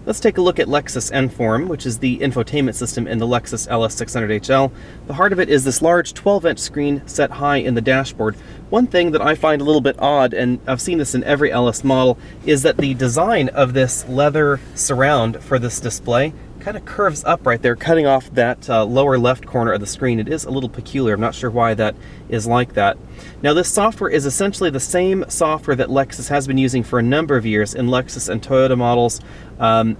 Let's take a look at Lexus Enform, which is the infotainment system in the Lexus LS 600HL. The heart of it is this large 12-inch screen set high in the dashboard. One thing that I find a little bit odd, and I've seen this in every LS model, is that the design of this leather surround for this display kind of curves up right there, cutting off that lower left corner of the screen. It is a little peculiar. I'm not sure why that is like that. Now, this software is essentially the same software that Lexus has been using for a number of years in Lexus and Toyota models,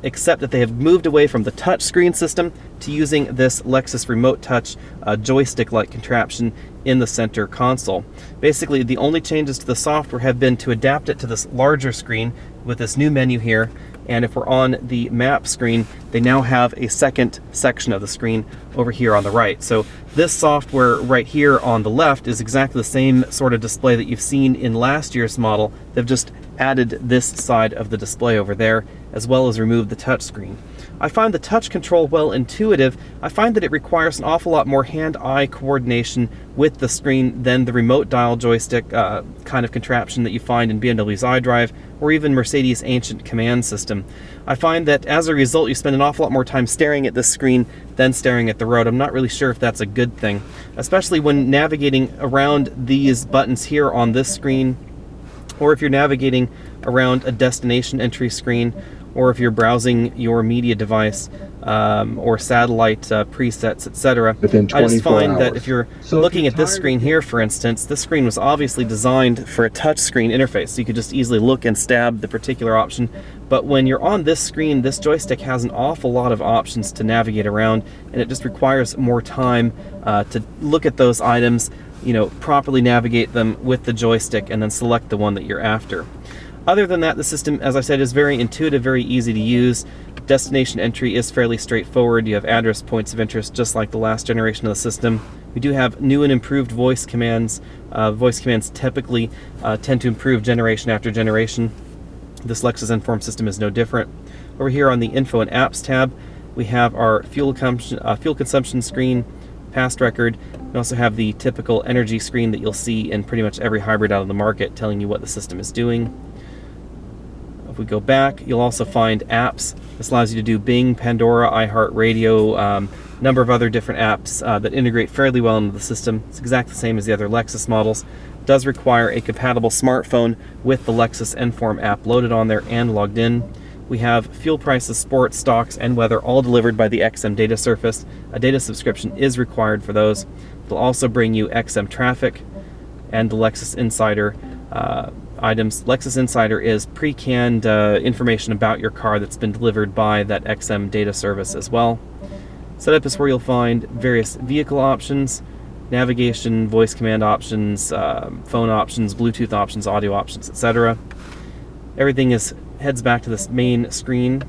except that they have moved away from the touch screen system to using this Lexus Remote Touch joystick-like contraption in the center console. Basically, the only changes to the software have been to adapt it to this larger screen with this new menu here. And if we're on the map screen, they now have a second section of the screen over here on the right. So this software right here on the left is exactly the same sort of display that you've seen in last year's model. They've just added this side of the display over there, as well as removed the touch screen. I find the touch control well intuitive. I find that it requires an awful lot more hand-eye coordination with the screen than the remote dial joystick kind of contraption that you find in BMW's iDrive or even Mercedes' ancient command system. I find that as a result, you spend an awful lot more time staring at this screen than staring at the road. I'm not really sure if that's a good thing, especially when navigating around these buttons here on this screen, or if you're navigating around a destination entry screen, or if you're browsing your media device or satellite presets, etc. I just find that if you're looking at this screen here, for instance, this screen was obviously designed for a touch screen interface, so you could just easily look and stab the particular option. But when you're on this screen, this joystick has an awful lot of options to navigate around, and it just requires more time to look at those items, properly navigate them with the joystick, and then select the one that you're after. Other than that, the system, as I said, is very intuitive, very easy to use. Destination entry is fairly straightforward. You have address points of interest, just like the last generation of the system. We do have new and improved voice commands. Voice commands typically tend to improve generation after generation. This Lexus Enform system is no different. Over here on the Info and Apps tab, we have our fuel consumption screen, past record. We also have the typical energy screen that you'll see in pretty much every hybrid out of the market, telling you what the system is doing. If we go back, you'll also find apps. This allows you to do Bing, Pandora, iHeartRadio, number of other different apps that integrate fairly well into the system. It's exactly the same as the other Lexus models. It does require a compatible smartphone with the Lexus Enform app loaded on there and logged in. We have fuel prices, sports, stocks, and weather all delivered by the XM data surface. A data subscription is required for those. It'll also bring you XM traffic and the Lexus Insider items. Lexus Insider is pre-canned information about your car that's been delivered by that XM data service as well. Setup is where you'll find various vehicle options, navigation, voice command options, phone options, Bluetooth options, audio options, etc. Everything heads back to this main screen.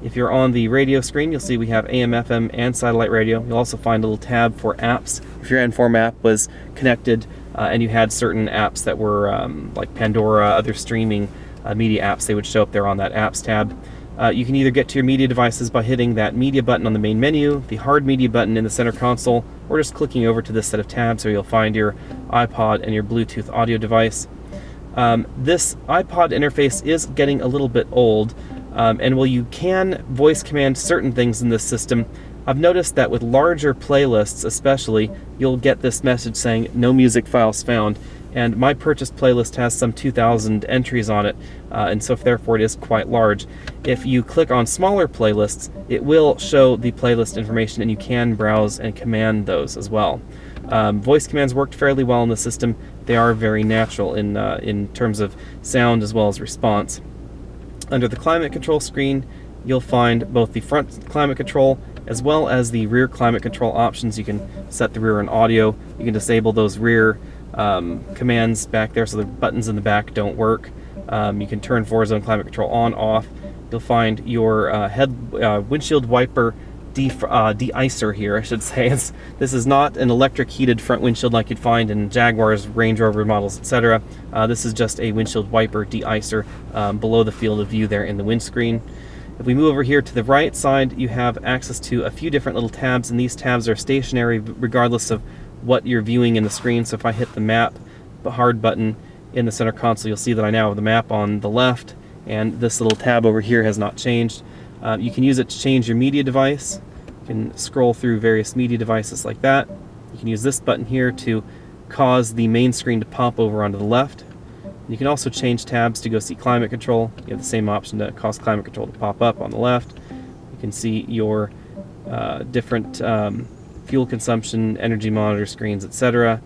If you're on the radio screen, you'll see we have AM, FM, and satellite radio. You'll also find a little tab for apps. If your Enform app was connected and you had certain apps that were like Pandora, other streaming media apps, they would show up there on that apps tab. You can either get to your media devices by hitting that media button on the main menu, the hard media button in the center console, or just clicking over to this set of tabs where you'll find your iPod and your Bluetooth audio device. This iPod interface is getting a little bit old, and while you can voice command certain things in this system, I've noticed that with larger playlists especially, you'll get this message saying no music files found, and my purchased playlist has some 2,000 entries on it, and so therefore it is quite large. If you click on smaller playlists, it will show the playlist information, and you can browse and command those as well. Voice commands worked fairly well in the system. They are very natural in terms of sound as well as response. Under the climate control screen, you'll find both the front climate control as well as the rear climate control options. You can set the rear and audio. You can disable those rear commands back there so the buttons in the back don't work. You can turn 4-zone climate control on, off. You'll find your windshield wiper de-icer here, I should say. This is not an electric heated front windshield like you'd find in Jaguars, Range Rover models, etc. This is just a windshield wiper de-icer below the field of view there in the windscreen. If we move over here to the right side, you have access to a few different little tabs, and these tabs are stationary regardless of what you're viewing in the screen. So if I hit the map, the hard button in the center console, you'll see that I now have the map on the left, and this little tab over here has not changed. You can use it to change your media device. You can scroll through various media devices like that. You can use this button here to cause the main screen to pop over onto the left. You can also change tabs to go see climate control. You have the same option to cause climate control to pop up on the left. You can see your different fuel consumption, energy monitor screens, etc.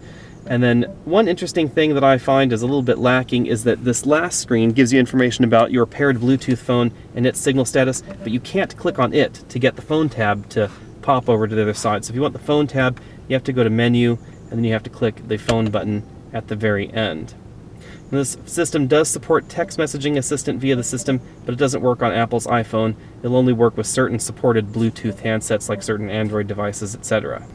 And then one interesting thing that I find is a little bit lacking is that this last screen gives you information about your paired Bluetooth phone and its signal status, but you can't click on it to get the phone tab to pop over to the other side. So if you want the phone tab, you have to go to Menu, and then you have to click the phone button at the very end. And this system does support text messaging assistant via the system, but it doesn't work on Apple's iPhone. It'll only work with certain supported Bluetooth handsets like certain Android devices, etc.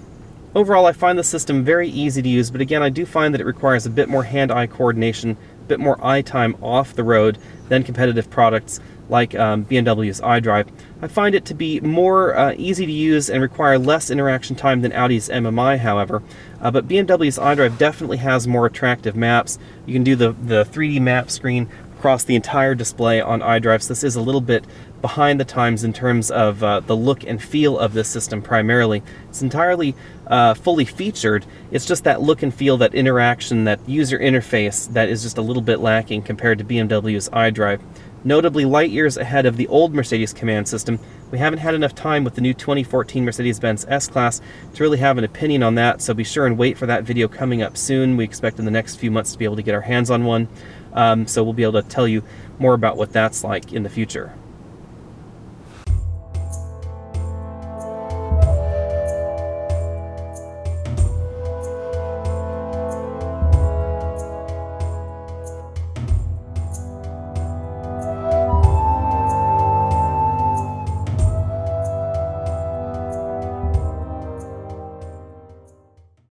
Overall, I find the system very easy to use, but again, I do find that it requires a bit more hand-eye coordination, a bit more eye time off the road than competitive products like BMW's iDrive. I find it to be more easy to use and require less interaction time than Audi's MMI, however. But BMW's iDrive definitely has more attractive maps. You can do the 3D map screen across the entire display on iDrive, so this is a little bit behind the times in terms of the look and feel of this system primarily. It's entirely fully featured. It's just that look and feel, that interaction, that user interface that is just a little bit lacking compared to BMW's iDrive. Notably light years ahead of the old Mercedes command system, we haven't had enough time with the new 2014 Mercedes-Benz S-Class to really have an opinion on that, so be sure and wait for that video coming up soon. We expect in the next few months to be able to get our hands on one, so we'll be able to tell you more about what that's like in the future.